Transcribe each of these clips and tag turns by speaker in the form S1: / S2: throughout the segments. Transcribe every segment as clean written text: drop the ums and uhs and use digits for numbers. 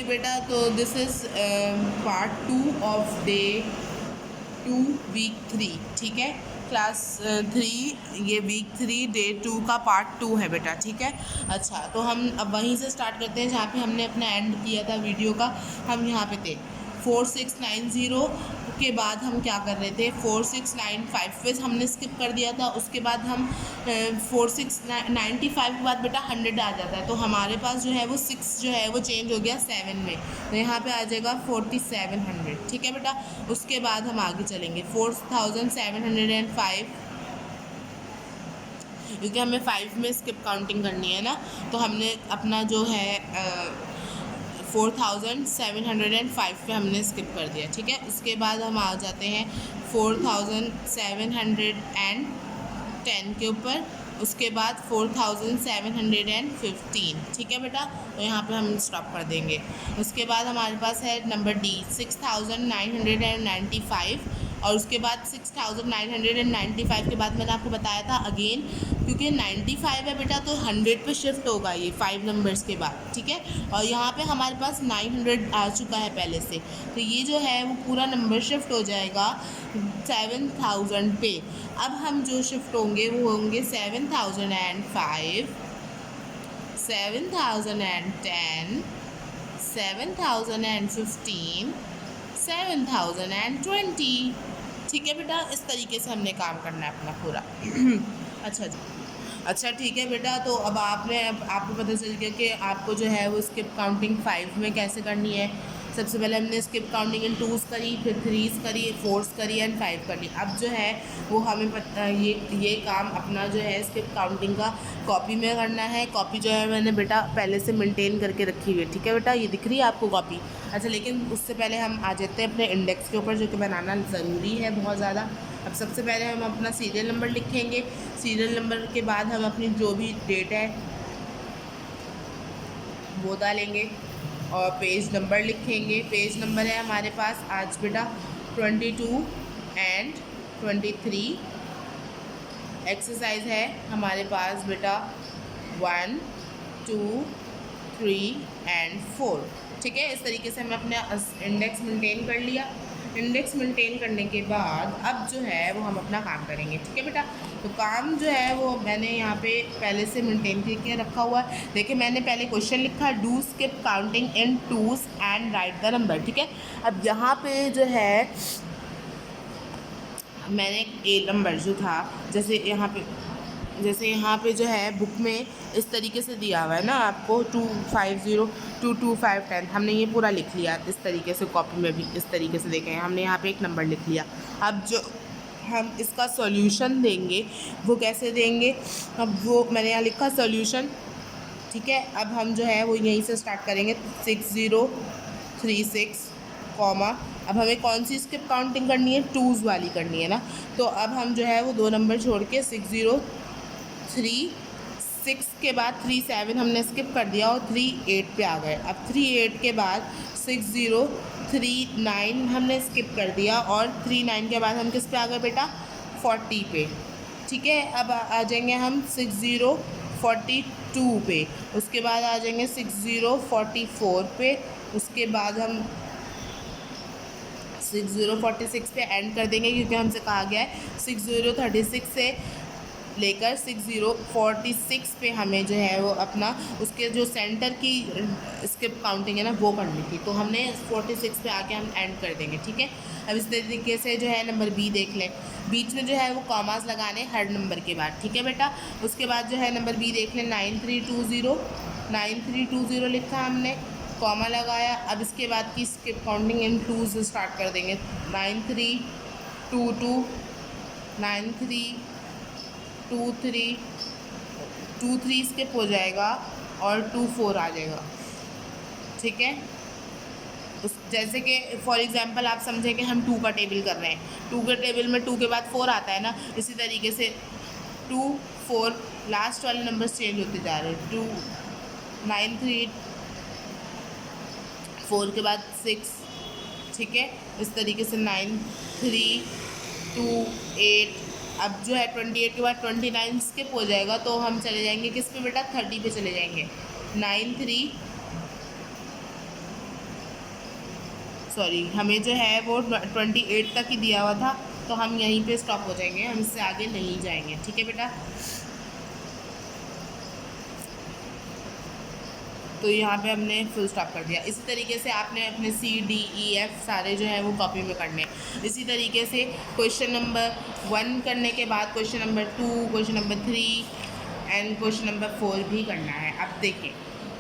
S1: बेटा, तो this is part 2 of day 2 week 3, ठीक है। क्लास 3 ये वीक 3 डे 2 का पार्ट 2 है बेटा, ठीक है। अच्छा, तो हम अब वहीं से स्टार्ट करते हैं जहाँ पे हमने अपना एंड किया था वीडियो का। हम यहाँ पे थे 4690 के बाद हम क्या कर रहे थे, 4695 पे हमने स्किप कर दिया था। उसके बाद हम 4695 के बाद बेटा 100 आ जाता है, तो हमारे पास जो है वो 6 जो है वो चेंज हो गया 7 में, तो यहाँ पे आ जाएगा 4700, ठीक है बेटा। उसके बाद हम आगे चलेंगे 4705, क्योंकि हमें 5 में स्किप काउंटिंग करनी है ना, तो हमने अपना जो है 4705 पे हमने स्किप कर दिया, ठीक है। उसके बाद हम आ जाते हैं 4710 के ऊपर। उसके बाद 4715, ठीक है बेटा, तो यहाँ पे हम स्टॉप कर देंगे। उसके बाद हमारे पास है नंबर डी 6995, और उसके बाद 6995 के बाद मैंने आपको बताया था अगेन, क्योंकि 95 है बेटा तो 100 पे शिफ्ट होगा ये 5 नंबर्स के बाद, ठीक है। और यहाँ पे हमारे पास 900 आ चुका है पहले से, तो ये जो है वो पूरा नंबर शिफ्ट हो जाएगा 7000 पे। अब हम जो शिफ्ट होंगे वो होंगे 7005, 7010, 7015, 7020, ठीक है बेटा। इस तरीके से हमने काम करना है अपना पूरा। अच्छा जी, अच्छा ठीक है बेटा, तो अब आपको पता चल गया कि आपको जो है वो स्किप काउंटिंग 5 में कैसे करनी है। सबसे पहले हमने स्किप काउंटिंग इन 2s करी, फिर 3s करी, 4s करी एंड 5 करी। अब जो है वो हमें ये काम अपना जो है स्किप काउंटिंग का कॉपी में करना है। कॉपी जो है मैंने बेटा पहले से मेंटेन करके रखी हुई है, ठीक है बेटा, ये दिख रही है आपको कॉपी। अच्छा, लेकिन उससे पहले हम आ जाते हैं अपने इंडेक्स के ऊपर, जो कि बनाना ज़रूरी है बहुत ज़्यादा। अब सबसे पहले हम अपना सीरियल नंबर लिखेंगे। सीरियल नंबर के बाद हम अपनी जो भी डेट है वो डालेंगे और पेज नंबर लिखेंगे। पेज नंबर है हमारे पास आज बेटा 22 एंड 23। एक्सरसाइज है हमारे पास बेटा 1, 2, 3 एंड 4, ठीक है। इस तरीके से हमने अपना इंडेक्स मेंटेन कर लिया। इंडेक्स मेंटेन करने के बाद अब जो है वो हम अपना काम करेंगे, ठीक है बेटा। तो काम जो है वो मैंने यहाँ पे पहले से मेंटेन करके रखा हुआ है। देखिए, मैंने पहले क्वेश्चन लिखा do skip counting in 2s and right the number, ठीक है। अब यहाँ पे जो है मैंने ए नंबर जो था, जैसे यहाँ पे जो है बुक में इस तरीके से दिया हुआ है ना आपको 250 22510, हमने ये पूरा लिख लिया इस तरीके से। कॉपी में भी इस तरीके से देखें, हमने यहाँ पे एक नंबर लिख लिया। अब जो हम इसका सॉल्यूशन देंगे वो कैसे देंगे, अब वो मैंने यहाँ लिखा सॉल्यूशन, ठीक है। अब हम जो है वो यहीं से स्टार्ट करेंगे 6036, कॉमा। अब हमें कौन सी स्किप काउंटिंग करनी है, 2s वाली करनी है ना, तो अब हम जो है वो 2 नंबर छोड़ के 6036 के बाद 37 हमने स्किप कर दिया और 38 पे आ गए। अब 38 के बाद 6039 हमने स्किप कर दिया और 39 के बाद हम किस पे आ गए बेटा, 40 पे, ठीक है। अब आ जाएंगे हम 6042 पे, उसके बाद आ जाएंगे 6044 पे, उसके बाद हम 6046 पे एंड कर देंगे, क्योंकि हमसे कहा गया है 6036 से लेकर 6046 पे हमें जो है वो अपना उसके जो सेंटर की स्किप काउंटिंग है ना वो करनी थी, तो हमने 46 पे आके हम एंड कर देंगे, ठीक है। अब इस तरीके से जो है नंबर बी देख लें, बीच में जो है वो कॉमास लगाने हर नंबर के बाद, ठीक है बेटा। उसके बाद जो है नंबर बी देख लें 9320 लिखा हमने, कॉमा लगाया। अब इसके बाद की skip counting in 2s start कर देंगे 9322, 9323, 23 स्किप हो जाएगा और 24 आ जाएगा, ठीक है। उस जैसे कि फॉर एग्जांपल आप समझें कि हम 2 का टेबल कर रहे हैं, 2 के टेबल में 2 के बाद 4 आता है ना, इसी तरीके से 2 4 लास्ट वाले नंबर्स चेंज होते जा रहे हैं। 2 9 3 4 के बाद 6, ठीक है। इस तरीके से 9 3 2 8। अब जो है 28 के बाद 29 स्किप हो जाएगा, तो हम चले जाएंगे किस पे बेटा, 30 पे चले जाएंगे। 9 3 सॉरी, हमें जो है वो 28 तक ही दिया हुआ था, तो हम यहीं पे स्टॉप हो जाएंगे, हम इससे आगे नहीं जाएंगे। ठीक है बेटा, तो यहाँ पे हमने फुल स्टॉप कर दिया। इसी तरीके से आपने अपने C, D, E, F सारे जो है वो कॉपी में करने। इसी तरीके से क्वेश्चन नंबर 1 करने के बाद question number 2, question number 3 and question number 4 भी करना है। अब देखिए,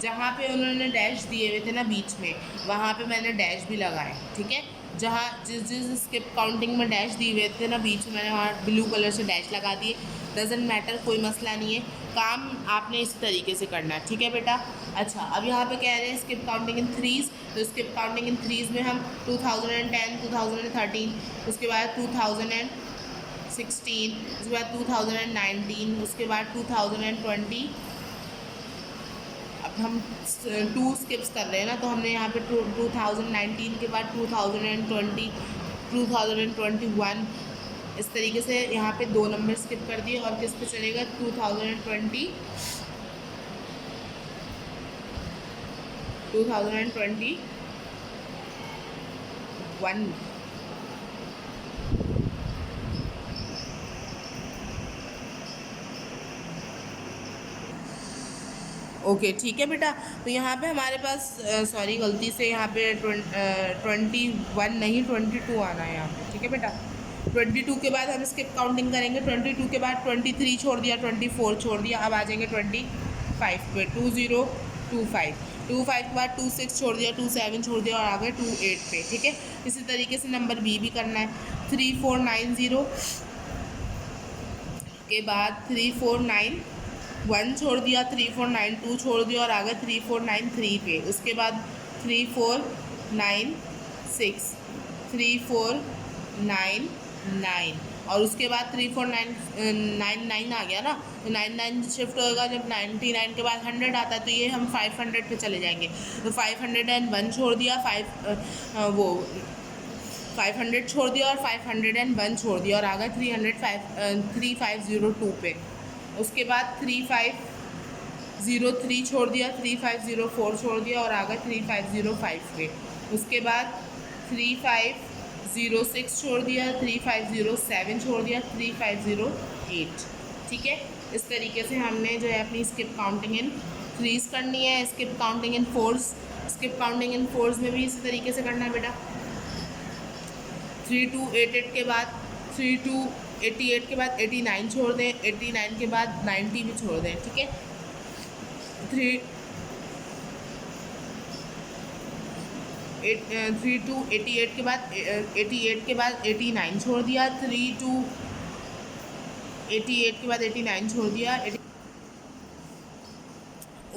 S1: जहाँ पे उन्होंने डैश दिए हुए थे ना बीच में, वहाँ पे मैंने डैश भी लगाए। ठीक है, जहाँ जिस स्किप काउंटिंग में डैश दिए हुए थे ना बीच में, मैंने वहाँ ब्लू कलर से डैश लगा दिए। डजेंट मैटर, कोई मसला नहीं है, काम आपने इस तरीके से करना है। ठीक है बेटा। अच्छा, अब यहाँ पे कह रहे हैं स्किप काउंटिंग इन थ्रीज़, तो स्किप काउंटिंग इन थ्रीज़ में हम 2010, 2013, उसके बाद 2016, उसके बाद 2019, उसके बाद 2020। अब हम 2 स्किप्स कर रहे हैं ना, तो हमने यहाँ पे 2019 के बाद 2020, 2021, इस तरीके से यहाँ पे 2 नंबर स्किप कर दिए। और किस पे चलेगा? 2021। ओके ठीक है बेटा। तो यहाँ पे हमारे पास सॉरी गलती से यहाँ पे 21 नहीं 22 आना है यहाँ पे। ठीक है बेटा, 22 के बाद हम स्किप काउंटिंग करेंगे। 22 के बाद 23 छोड़ दिया, 24 छोड़ दिया, अब आ जाएंगे 25 पे। 2025, 25 के बाद 26 छोड़ दिया, 27 छोड़ दिया और आ गए 28 पे। ठीक है, इसी तरीके से नंबर बी भी करना है। 3490 के बाद 3491 छोड़ दिया, 3492 छोड़ दिया और आ गए 3493 पे। उसके बाद 3496, 3499 और उसके बाद 3499 आ गया ना, तो 99 शिफ्ट होएगा जब 99 के बाद 100 आता है, तो ये हम 500 पे चले जाएंगे। तो 501 छोड़ दिया, 500 छोड़ दिया और 501 छोड़ दिया और आ गए 3502 पे। उसके बाद 3503 छोड़ दिया, 3504 छोड़ दिया और आ गए 3505 पे। उसके बाद 3506 छोड़ दिया, 3507 छोड़ दिया, 3508। ठीक है, इस तरीके से हमने जो है अपनी स्किप काउंटिंग इन थ्रीज़ करनी है। Skip counting in force, skip counting in force में भी इसी तरीके से करना है बेटा। 3288 के बाद 3288 के बाद 89 छोड़ दें, 89 के बाद 90 भी छोड़ दें। ठीक है, 3288 के बाद 88 के बाद 89 छोड़ दिया, 3288 के बाद 89 छोड़ दिया।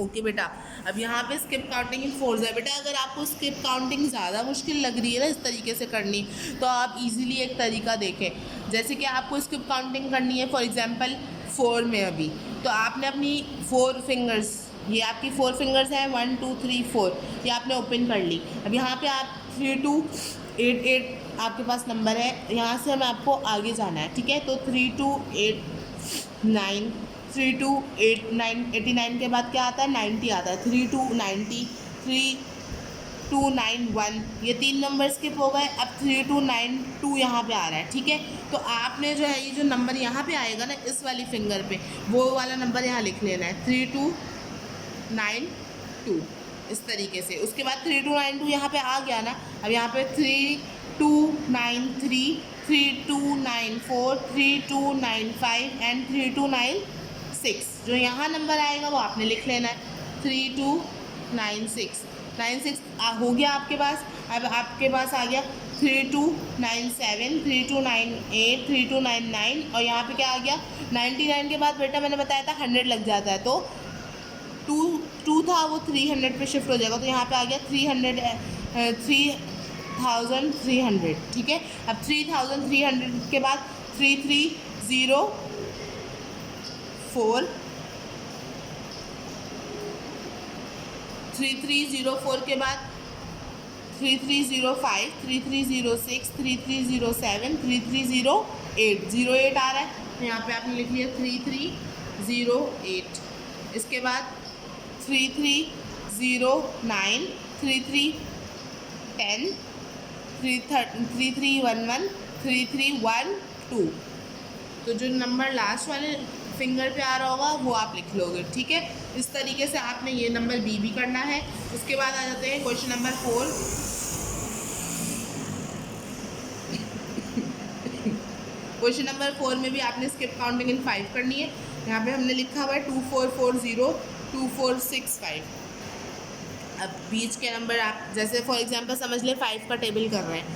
S1: ओके बेटा, अब यहाँ पे स्किप काउंटिंग इन फोर्स है बेटा। अगर आपको स्किप काउंटिंग ज़्यादा मुश्किल लग रही है ना इस तरीके से करनी, तो आप इजीली एक तरीका देखें। जैसे कि आपको स्किप काउंटिंग करनी है फॉर एग्जांपल 4 में अभी, तो आपने अपनी 4 फिंगर्स, ये आपकी 4 फिंगर्स हैं 1 2 3 4, ये आपने ओपन कर ली। अब यहाँ पे आप 3288 आपके पास नंबर है, यहाँ से हमें आपको आगे जाना है। ठीक है, तो 3289, 3289 के बाद क्या आता है? 90 आता है। 3290, 3291, ये 3 नंबर स्किप हो गए। अब 3292 यहाँ पे आ रहा है। ठीक है, तो आपने जो है ये जो नंबर यहाँ पे आएगा ना इस वाली फिंगर पे, वो वाला नंबर यहाँ लिख लेना है 3292 इस तरीके से। उसके बाद 3292 यहाँ पे आ गया ना, अब यहाँ पे 3293, 3294, 3295 एंड 3296, जो यहाँ नंबर आएगा वो आपने लिख लेना है 3296। 96 हो गया आपके पास। अब आपके पास आ गया 3297, 3298, 3299 और यहाँ पे क्या आ गया 99 के बाद बेटा मैंने बताया था 100 लग जाता है, तो 2 था वो 300 पे शिफ्ट हो जाएगा, तो यहाँ पे आ गया 3300। ठीक है, अब 3300 के बाद 3304, 3304 के बाद 3305, 3306, 3307, 3308, 08 आ रहा है, तो यहाँ पे आपने लिख लिया 3308। इसके बाद 3309, 3310, 3311 3312। तो जो नंबर लास्ट वाले फिंगर पे आ रहा होगा वो आप लिख लोगे, ठीक है। इस तरीके से आपने ये नंबर बी भी करना है। उसके बाद आ जाते हैं क्वेश्चन नंबर 4। क्वेश्चन नंबर 4 में भी आपने स्किप काउंटिंग इन 5 करनी है। यहाँ पे हमने लिखा हुआ है 2440 2465। अब बीच के नंबर आप जैसे फॉर एग्जांपल समझ ले 5 का टेबल कर रहे हैं।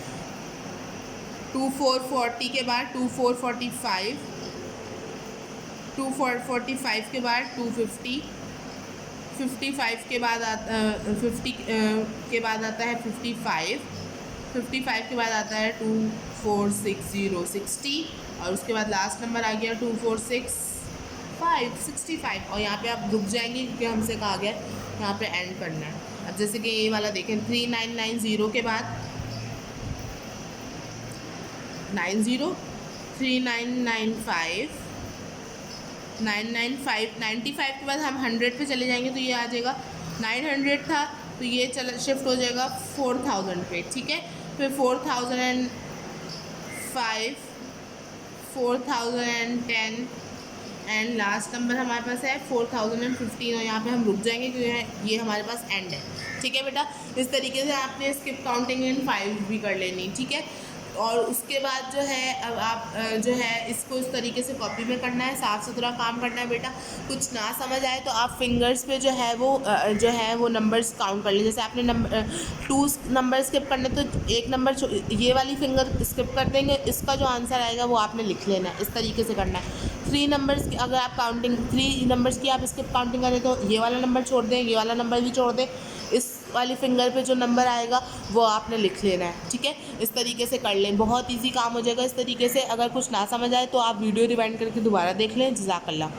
S1: 2440 के बाद 2445, 2445 के बाद 250, 55 के बाद 50 के बाद आता है 55, 55 के बाद आता है 2460 60, और उसके बाद लास्ट नंबर आ गया 2465 65। और यहाँ पे आप रुक जाएंगे क्योंकि हमसे कहा गया यहाँ पे एंड करना है। अब जैसे कि ये वाला देखें 3990 के बाद 90, 3995, 995, 95 के बाद हम 100 पे चले जाएंगे तो ये आ जाएगा 900 था तो ये चला शिफ्ट हो जाएगा 4000 पे, ठीक है। फिर 4005, 4010 एंड लास्ट नंबर हमारे पास है 4015। और यहाँ पे हम रुक जाएंगे क्योंकि ये हमारे पास एंड है, ठीक है बेटा। इस तरीके से आपने स्किप काउंटिंग इन 5 भी कर लेनी, ठीक है। और उसके बाद जो है अब आप जो है इसको इस तरीके से कॉपी में करना है, साफ़ सुथरा काम करना है बेटा। कुछ ना समझ आए तो आप फिंगर्स पे जो है वो नंबर्स काउंट कर लें। जैसे आपने 2 नंबर स्किप करने तो एक नंबर ये वाली फिंगर स्किप कर देंगे, इसका जो आंसर आएगा वो आपने लिख लेना है। इस तरीके से करना है। 3 नंबर्स की अगर आप काउंटिंग 3 नंबर्स की आप स्किप काउंटिंग करें तो ये वाला नंबर छोड़ दें, ये वाला नंबर भी छोड़ दें, इस वाली फिंगर पे जो नंबर आएगा वो आपने लिख लेना है, ठीक है। इस तरीके से कर लें, बहुत इजी काम हो जाएगा। इस तरीके से अगर कुछ ना समझ आए तो आप वीडियो रिवाइंड करके दोबारा देख लें। जज़ाकल्लाह।